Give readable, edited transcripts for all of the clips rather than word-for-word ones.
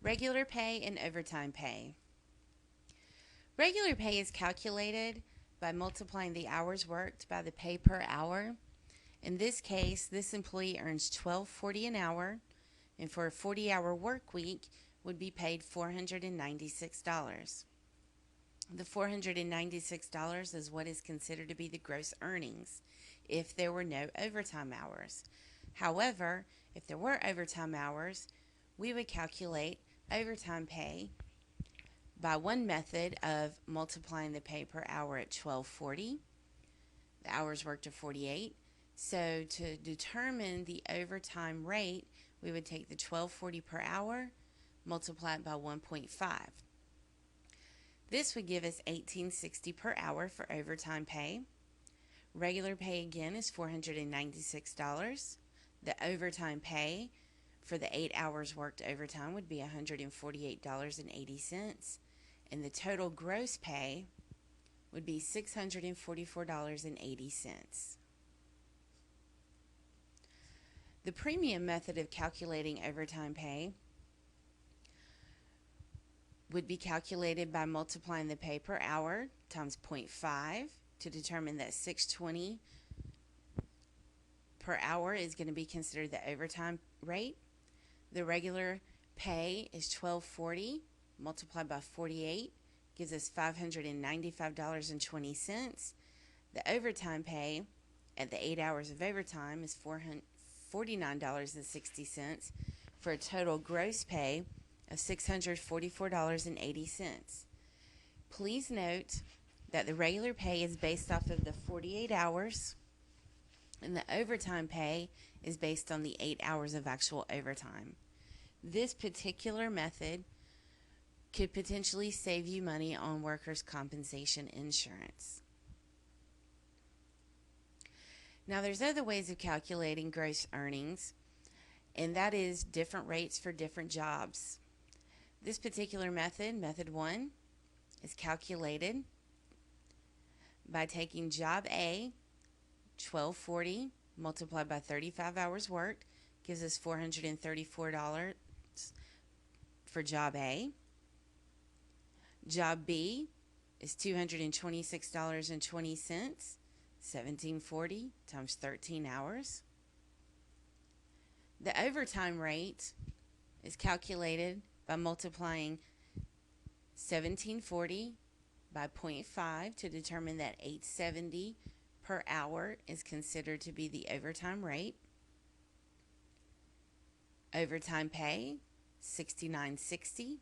Regular pay and overtime pay. Regular pay is calculated by multiplying the hours worked by the pay per hour. In this case, this employee earns $12.40 an hour, and for a 40-hour work week would be paid $496. The $496 is what is considered to be the gross earnings if there were no overtime hours. However, if there were overtime hours, we would calculate overtime pay by one method of multiplying the pay per hour at $12.40. The hours worked are 48. So to determine the overtime rate, we would take the $12.40 per hour, multiply it by 1.5. This would give us $18.60 per hour for overtime pay. Regular pay again is $496. The overtime pay for the 8 hours worked overtime would be $148.80. And the total gross pay would be $644.80. The premium method of calculating overtime pay would be calculated by multiplying the pay per hour times 0.5 to determine that $6.20 per hour is going to be considered the overtime rate. The regular pay is $12.40 multiplied by 48 gives us $595.20. The overtime pay at the 8 hours of overtime is $449.60 for a total gross pay of $644.80. Please note that the regular pay is based off of the 48 hours and the overtime pay is based on the 8 hours of actual overtime. This particular method could potentially save you money on workers' compensation insurance. Now, there's other ways of calculating gross earnings, and that is different rates for different jobs. This particular method, method 1, is calculated by taking job A, $12.40 multiplied by 35 hours worked, gives us $434 for job A. Job B is $226.20, $17.40 times 13 hours. The overtime rate is calculated by multiplying $17.40 by 0.5 to determine that $8.70 per hour is considered to be the overtime rate. Overtime pay, $69.60.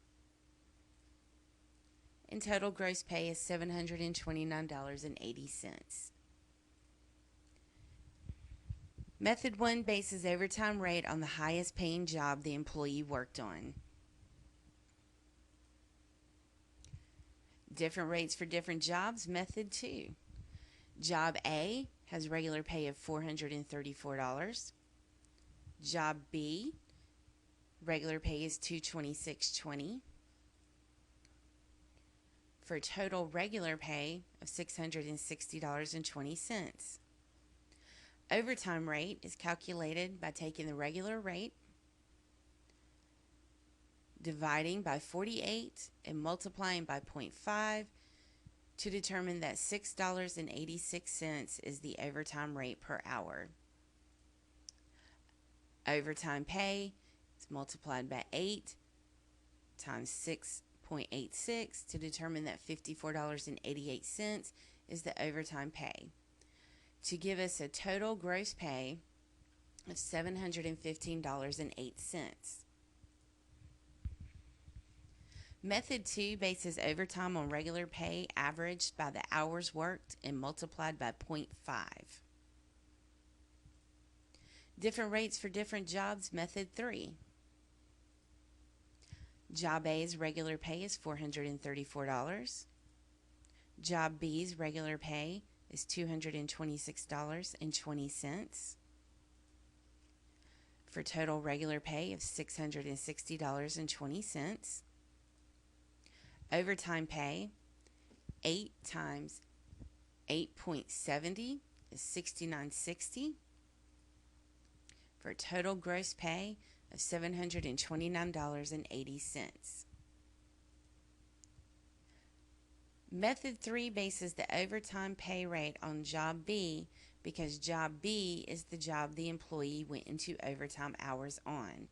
And total gross pay is $729.80. Method 1 bases overtime rate on the highest paying job the employee worked on. Different rates for different jobs. Method 2. Job A has regular pay of $434. Job B, regular pay is $226.20 for a total regular pay of $660.20. Overtime rate is calculated by taking the regular rate, dividing by 48, and multiplying by 0.5 to determine that $6.86 is the overtime rate per hour. Overtime pay is multiplied by 8 times 6.86 to determine that $54.88 is the overtime pay, to give us a total gross pay of $715.08. Method 2 bases overtime on regular pay averaged by the hours worked and multiplied by 0.5. Different rates for different jobs. Method 3. Job A's regular pay is $434. Job B's regular pay is $226.20 for total regular pay of $660.20. Overtime pay, 8 times 8.70 is $69.60 for a total gross pay of $729.80. Method 3 bases the overtime pay rate on Job B because Job B is the job the employee went into overtime hours on.